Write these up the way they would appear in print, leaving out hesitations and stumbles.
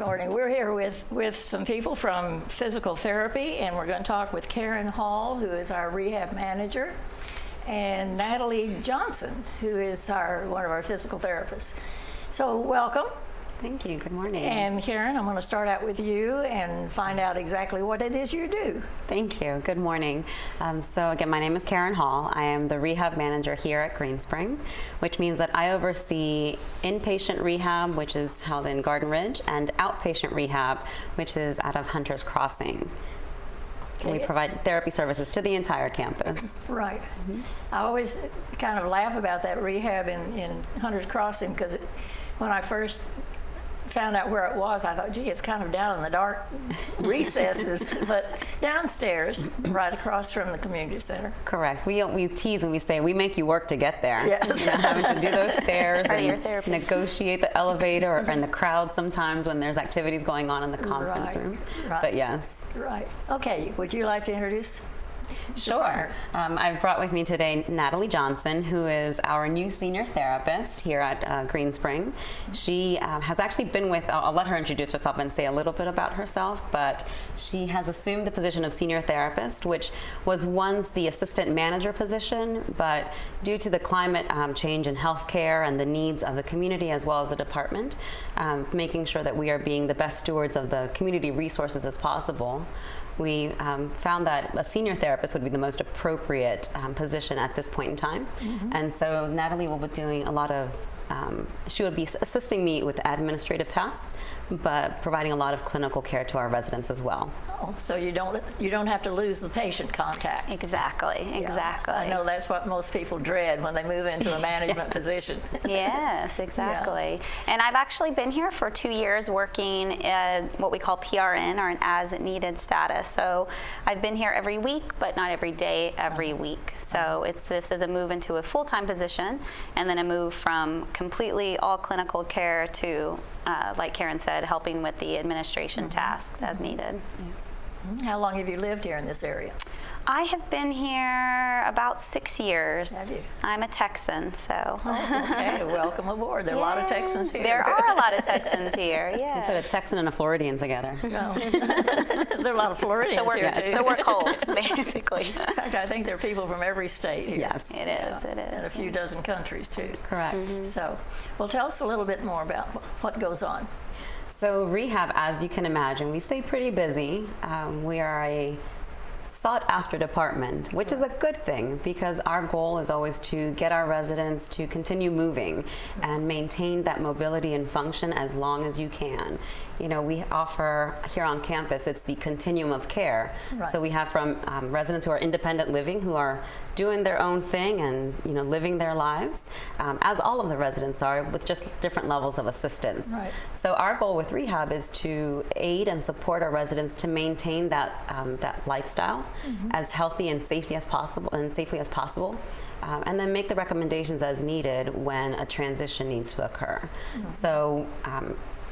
morning. We're here with some people from physical therapy, and we're going to talk with Karen Hall, who is our rehab manager, and Natalie Johnson, who is one of our physical therapists. So welcome. Thank you. Good morning. And Karen, I'm going to start out with you and find out exactly what it is you do. Thank you. Good morning. So again, my name is Karen Hall. I am the rehab manager here at Greenspring, which means that I oversee inpatient rehab, which is held in Garden Ridge, and outpatient rehab, which is out of Hunter's Crossing. Okay. We provide therapy services to the entire campus. Right. Mm-hmm. I always kind of laugh about that rehab in Hunter's Crossing because when I first found out where it was, I thought, gee, it's kind of down in the dark recesses, but downstairs, right across from the community center. Correct. We tease and we say, we make you work to get there. Yes. You know, having to do those stairs and negotiate the elevator or in the crowd sometimes when there's activities going on in the conference room. Right. But yes. Right. Okay, would you like to introduce? Sure. I've brought with me today Natalie Johnson, who is our new senior therapist here at Greenspring. She has actually been with, I'll let her introduce herself and say a little bit about herself, but she has assumed the position of senior therapist, which was once the assistant manager position, but due to the climate change in healthcare and the needs of the community as well as the department, making sure that we are being the best stewards of the community resources as possible, we found that a senior therapist would be the most appropriate position at this point in time. Mm-hmm. And so Natalie will be doing a lot of, she would be assisting me with administrative tasks, but providing a lot of clinical care to our residents as well. Oh, so you don't have to lose the patient contact. Exactly. I know that's what most people dread when they move into a management position. Yes, exactly. Yeah. And I've actually been here for 2 years working at what we call PRN, or an as-needed status. So I've been here every week, but not every day, every week. So this is a move into a full-time position, and then a move from completely all clinical care to, like Karen said, helping with the administration tasks as needed. Yeah. How long have you lived here in this area? I have been here about 6 years. Have you? I'm a Texan, so. Oh, okay, welcome aboard. There are a lot of Texans here. There are a lot of Texans here, yeah. You put a Texan and a Floridian together. No. There are a lot of Floridians here, too. So we're cold, basically. In fact, I think there are people from every state here. Yes. It is. And a few dozen countries, too. Correct. Mm-hmm. So, well, tell us a little bit more about what goes on. So rehab, as you can imagine, we stay pretty busy. We are a sought-after department, which is a good thing because our goal is always to get our residents to continue moving and maintain that mobility and function as long as you can. You know, we offer here on campus, it's the continuum of care. Right. So we have from residents who are independent living, who are doing their own thing and, you know, living their lives, as all of the residents are, with just different levels of assistance. Right. So our goal with rehab is to aid and support our residents to maintain that that lifestyle as healthy and safely as possible, and then make the recommendations as needed when a transition needs to occur. So.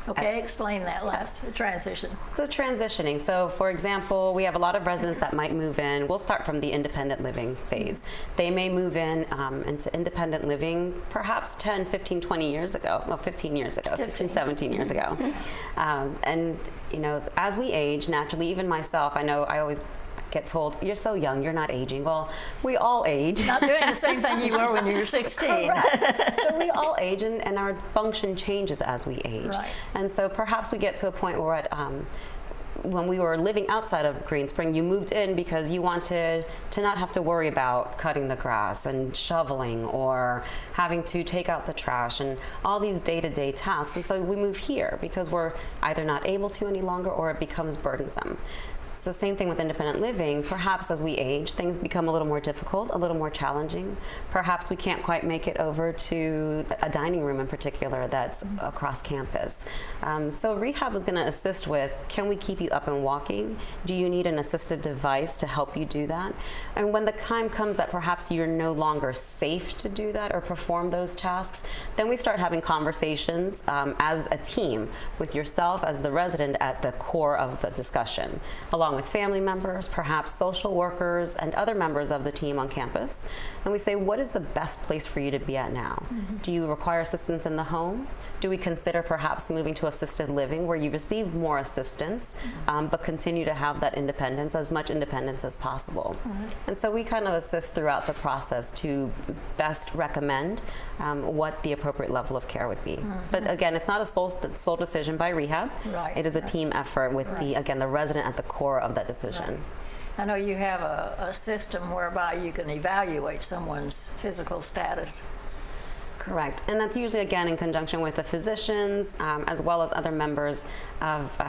Okay, explain that last transition. So transitioning. So for example, we have a lot of residents that might move in. We'll start from the independent living phase. They may move in into independent living perhaps 10, 15, 20 years ago. Well, 15 years ago, 16, 17 years ago. And, you know, as we age, naturally, even myself, I know I always get told, you're so young, you're not aging. Well, we all age. Not doing the same thing you were when you were 16. So we all age, and our function changes as we age. Right. And so perhaps we get to a point where when we were living outside of Greenspring, you moved in because you wanted to not have to worry about cutting the grass and shoveling or having to take out the trash and all these day-to-day tasks. And so we move here because we're either not able to any longer or it becomes burdensome. So same thing with independent living. Perhaps as we age, things become a little more difficult, a little more challenging. Perhaps we can't quite make it over to a dining room in particular that's across campus. So rehab is going to assist with, can we keep you up and walking? Do you need an assisted device to help you do that? And when the time comes that perhaps you're no longer safe to do that or perform those tasks, then we start having conversations as a team with yourself as the resident at the core of the discussion. A lot along with family members, perhaps social workers, and other members of the team on campus. And we say, what is the best place for you to be at now? Do you require assistance in the home? Do we consider perhaps moving to assisted living where you receive more assistance, but continue to have that independence, as much independence as possible? And so we kind of assist throughout the process to best recommend what the appropriate level of care would be. But again, it's not a sole decision by rehab. Right, It is a team effort with the resident at the core of that decision. I know you have a system whereby you can evaluate someone's physical status. Correct. And that's usually, again, in conjunction with the physicians, as well as other members of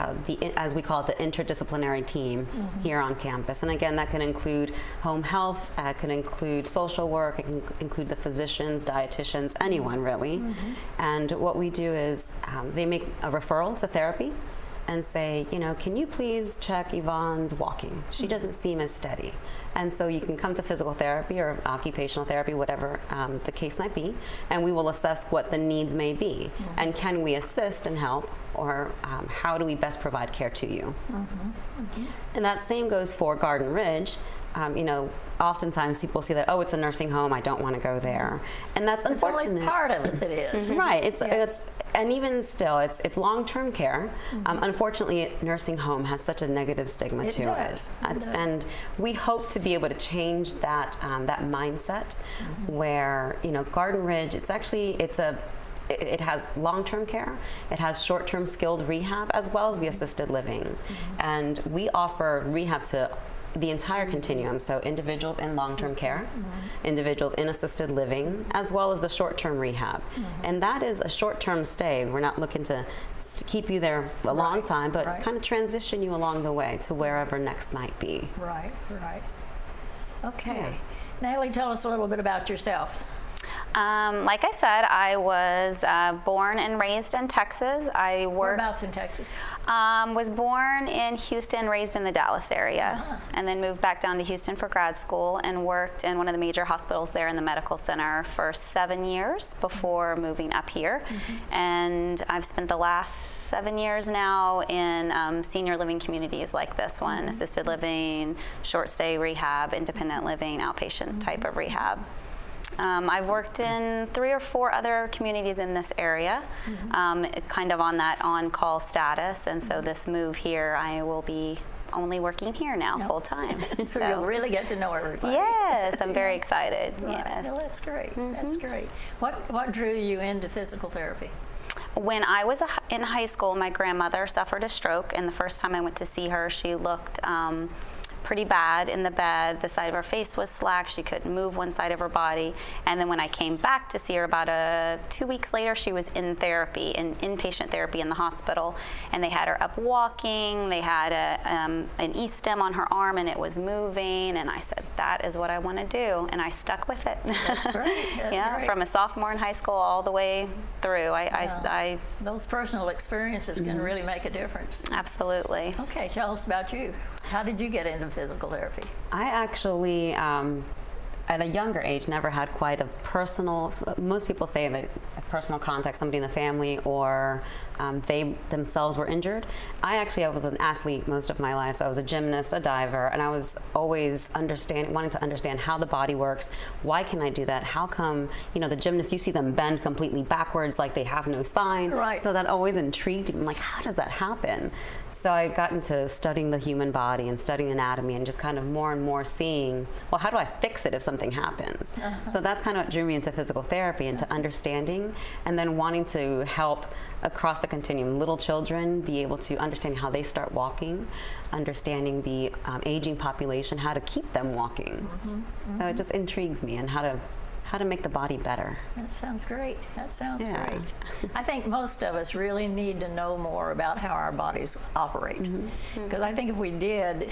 as we call it, the interdisciplinary team here on campus. And again, that can include home health, can include social work, it can include the physicians, dietitians, anyone really. And what we do is they make a referral to therapy and say, can you please check Yvonne's walking? She doesn't seem as steady. And so you can come to physical therapy or occupational therapy, whatever the case might be, and we will assess what the needs may be. And can we assist and help, or how do we best provide care to you? And that same goes for Garden Ridge. Oftentimes people see that, oh, it's a nursing home, I don't want to go there. And that's It's unfortunate. only part of it that is. Right. And even still, it's long-term care. Unfortunately, nursing home has such a negative stigma It to does. it. It does. And we hope to be able to change that mindset where, Garden Ridge, it has long-term care, it has short-term skilled rehab, as well as the assisted living. And we offer rehab to the entire continuum, so individuals in long-term care, individuals in assisted living, as well as the short-term rehab. And that is a short-term stay. We're not looking to keep you there a long time, but kind of transition you along the way to wherever next might be. Right. Okay. Natalie, tell us a little bit about yourself. Like I said, I was born and raised in Texas. I worked. Whereabouts in Texas? Was born in Houston, raised in the Dallas area, and then moved back down to Houston for grad school and worked in one of the major hospitals there in the medical center for 7 years before moving up here. And I've spent the last 7 years now in senior living communities like this one, assisted living, short stay rehab, independent living, outpatient type of rehab. I've worked in 3 or 4 other communities in this area, kind of on that on-call status, and so this move here, I will be only working here now full time. So you'll really get to know everybody. Yes, I'm very excited. Right. Yes. Well, that's great. That's great. What drew you into physical therapy? When I was in high school, my grandmother suffered a stroke, and the first time I went to see her, she looked pretty bad in the bed. The side of her face was slack. She couldn't move one side of her body. And then when I came back to see her about 2 weeks later, she was in therapy, in inpatient therapy in the hospital. And they had her up walking. They had an E-stem on her arm, and it was moving. And I said, that is what I want to do. And I stuck with it. That's great. That's great. From a sophomore in high school all the way through. I Those personal experiences can really make a difference. absolutely. Okay, tell us about you. How did you get into physical therapy? I actually, at a younger age, never had quite a personal, most people say a personal contact, somebody in the family, or they themselves were injured. I was an athlete most of my life, so I was a gymnast, a diver, and I was always wanting to understand how the body works. Why can I do that? How come, the gymnasts, you see them bend completely backwards like they have no spine. Right. So that always intrigued me. I'm like, how does that happen? So I got into studying the human body and studying anatomy and just kind of more and more seeing, well, how do I fix it if something happens? So that's kind of what drew me into physical therapy, into understanding, and then wanting to help across the continuum, little children be able to understand how they start walking, understanding the aging population, how to keep them walking. So it just intrigues me, and how to make the body better. That sounds great. That sounds Yeah. great. I think most of us really need to know more about how our bodies operate. Because I think if we did,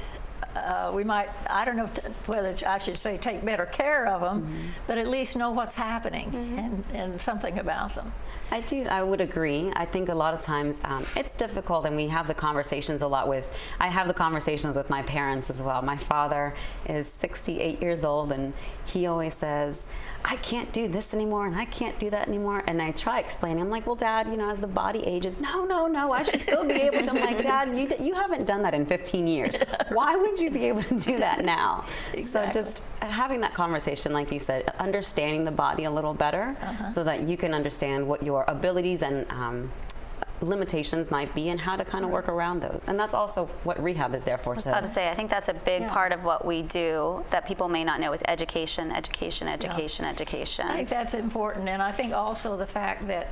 we might, I don't know whether I should say take better care of them, but at least know what's happening and something about them. I would agree. I think a lot of times it's difficult, and we have the conversations a lot with, I have the conversations with my parents as well. My father is 68 years old, and he always says, I can't do this anymore, and I can't do that anymore. And I try explaining. I'm like, well, Dad, you know, as the body ages, no, I should still be able to. I'm like, Dad, you haven't done that in 15 years. Why would you be able to do that now? Exactly. So just having that conversation, like you said, understanding the body a little better so that you can understand what your abilities and limitations might be and how to kind of work around those. And that's also what rehab is there for. I was about to say, I think that's a big part of what we do that people may not know is education. I think that's important, and I think also the fact that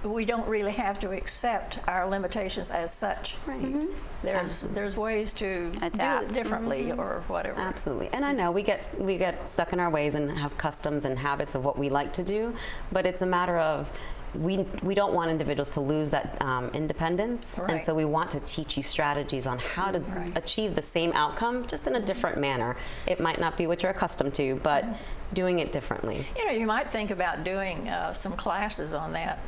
we don't really have to accept our limitations as such. Right. There's ways to adapt. do it differently or whatever. Absolutely. And I know we get stuck in our ways and have customs and habits of what we like to do, but it's a matter of we don't want individuals to lose that independence, and so we want to teach you strategies on how to achieve the same outcome, just in a different manner. It might not be what you're accustomed to, but doing it differently. You know, you might think about doing some classes on that.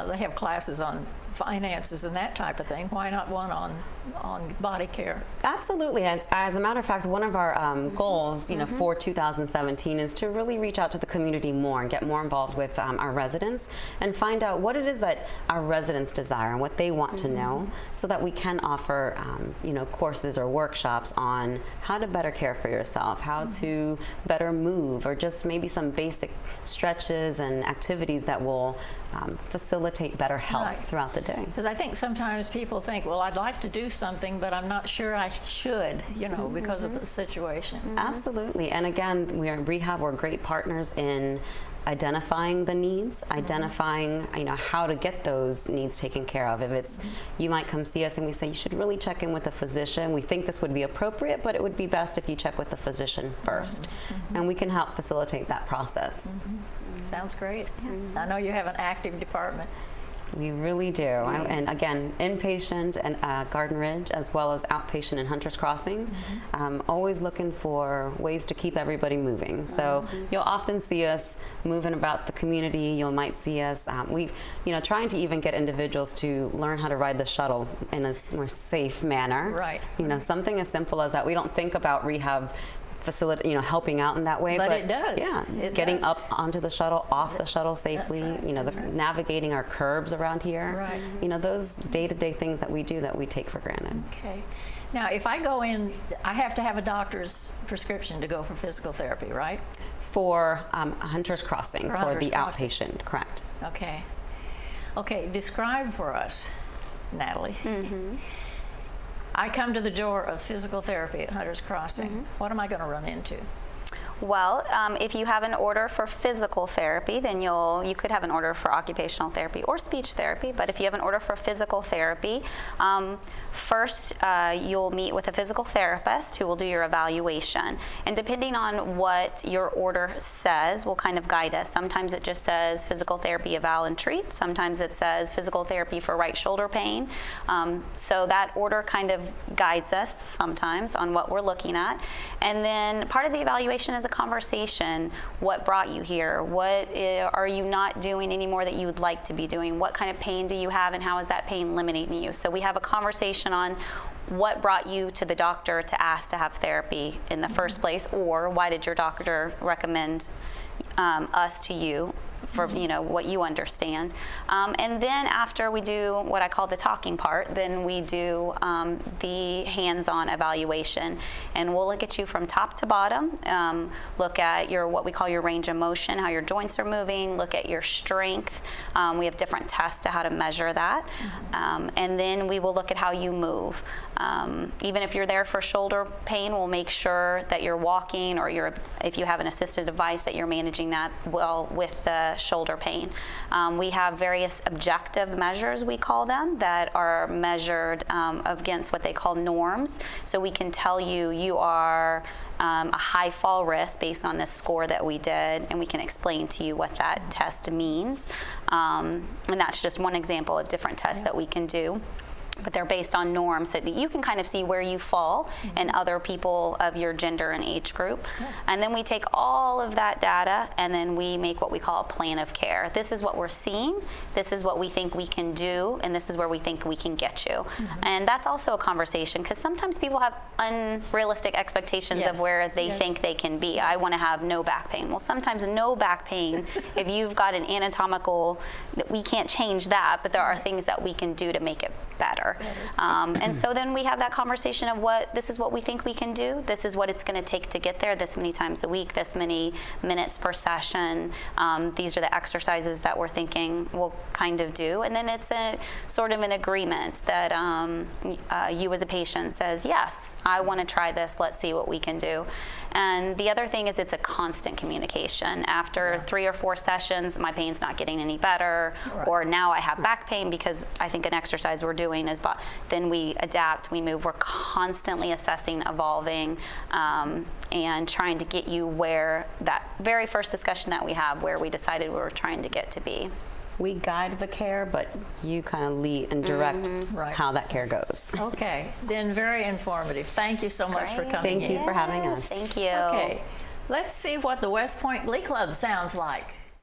They have classes on finances and that type of thing. Why not one on body care? Absolutely. As a matter of fact, one of our goals, you know, for 2017 is to really reach out to the community more and get more involved with our residents and find out what it is that our residents desire and what they want to know, so that we can offer, you know, courses or workshops on how to better care for yourself, how to better move, or just maybe some basic stretches and activities that will facilitate better health throughout the day. Because I think sometimes people think, well, I'd like to do something, but I'm not sure I should, you know, because of the situation. Absolutely. And again, we're great partners in identifying the needs, identifying, you know, how to get those needs taken care of. If it's, you might come see us and we say, you should really check in with a physician. We think this would be appropriate, but it would be best if you check with the physician first. And we can help facilitate that process. Sounds great. I know you have an active department. We really do. And again, inpatient and Garden Ridge, as well as outpatient and Hunter's Crossing. Always looking for ways to keep everybody moving. So you'll often see us moving about the community. You might see us, trying to even get individuals to learn how to ride the shuttle in a more safe manner. Right. You know, something as simple as that. We don't think about rehab facility, you know, helping out in that way, but it does. Yeah, getting up onto the shuttle, off the shuttle safely. You know, navigating our curbs around here. Right. You know, those day-to-day things that we do that we take for granted. Okay. Now, if I go in, I have to have for prescription to go for physical therapy, right? For Hunter's Crossing, for Hunter's the Crossing. outpatient, correct. Okay. Okay, describe for us, Natalie. I come to the door of physical therapy at Hunter's Crossing. What am I going to run into? Well, if you have an order for physical therapy, then you could have an order for occupational therapy or speech therapy. But if you have an order for physical therapy, first you'll meet with a physical therapist who will do your evaluation. And depending on what your order says will kind of guide us. Sometimes it just says physical therapy eval and treat. Sometimes it says physical therapy for right shoulder pain. So that order kind of guides us sometimes on what we're looking at. And then part of the evaluation is a conversation. What brought you here? What are you not doing anymore that you would like to be doing? What kind of pain do you have, and how is that pain limiting you? So we have a conversation on what brought you to the doctor to ask to have therapy in the first place, or why did your doctor recommend us to you for what you understand. And then after we do what I call the talking part, then we do the hands-on evaluation. And we'll look at you from top to bottom, look at what we call your range of motion, how your joints are moving, look at your strength. We have different tests to how to measure that. And then we will look at how you move. Even if you're there for shoulder pain, we'll make sure that you're walking, or if you have an assisted device, that you're managing that well with the shoulder pain. We have various objective measures, we call them, that are measured against what they call norms. So we can tell you are a high fall risk based on this score that we did, and we can explain to you what that test means. And that's just one example of different tests that we can do. but they're based on norms so that you can kind of see where you fall and other people of your gender and age group. And then we take all of that data and then we make what we call a plan of care. This is what we're seeing, this is what we think we can do, and this is where we think we can get you. And that's also a conversation, because sometimes people have unrealistic expectations of where they think they can be. I want to have no back pain. Well, sometimes no back pain, if you've got an anatomical, we can't change that, but there are things that we can do to make it better. And so then we have that conversation of this is what we think we can do, this is what it's going to take to get there, this many times a week, this many minutes per session, these are the exercises that we're thinking we'll kind of do, and then it's a sort of an agreement that you as a patient says, yes, I want to try this, let's see what we can do. And the other thing is it's a constant communication. After 3 or 4 sessions, my pain's not getting any better, or now I have back pain because I think an exercise we're doing is, then we adapt, we move. We're constantly assessing, evolving, and trying to get you where that very first discussion that we have, where we decided we were trying to get to be. We guide the care, but you kind of lead and direct how that care goes. Okay, been very informative. Thank you so much for coming in. Thank you for having us. Thank you. Okay, let's see what the West Point Glee Club sounds like.